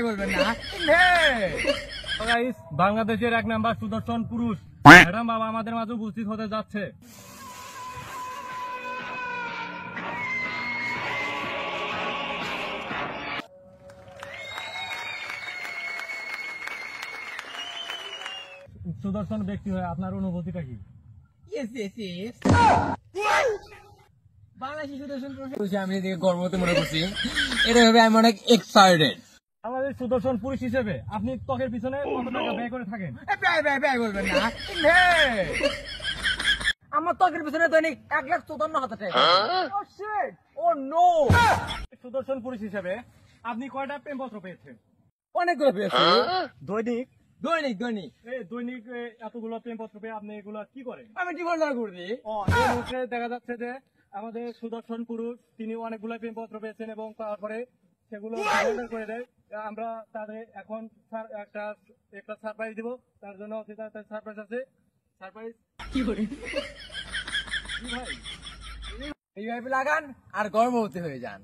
বলবেন না। বাংলাদেশের 1 নাম্বার সুদর্শন পুরুষ ম্যাডাম বাবা আমাদের মাঝে উপস্থিত হতে যাচ্ছে। সুদর্শন ব্যক্তি হয়ে আপনার অনুভূতিটা কি? বাংলাদেশি সুদর্শন পুরুষ আমি এদিকে গর্বতে মনে করছি, এটা ভেবে আমি অনেক এক্সাইটেড। আমাদের সুদর্শন পুরুষ হিসেবে আপনি ত্বকের পিছনে কত টাকা ব্যয় করে থাকেন? ব্যয় বলবেন না। আমার ত্বকের পিছনে দৈনিক 1,54,000 টাকা। সুদর্শন পুরুষ হিসেবে আপনি কয়টা প্রেমপত্র পেয়েছেন? অনেকগুলো পেয়েছি। দৈনিক দৈনিক দৈনিক এতগুলো প্রেমপত্র পেয়ে আপনি এগুলো কি করেন? আমি ডিভোর্স করছি। এই মুহূর্তে দেখা যাচ্ছে যে আমাদের সুদর্শন পুরুষ তিনি অনেকগুলো প্রেমপত্র পেয়েছেন এবং তারপরে সেগুলো ডিভোর্স করে দেয়। আমরা তাদের এখন একটা সারপ্রাইজ দিব, তার জন্য সারপ্রাইজ আছে। সারপ্রাইজ কি করে ভাই এইভাবে লাগান আর গর্ভবতী হয়ে যান।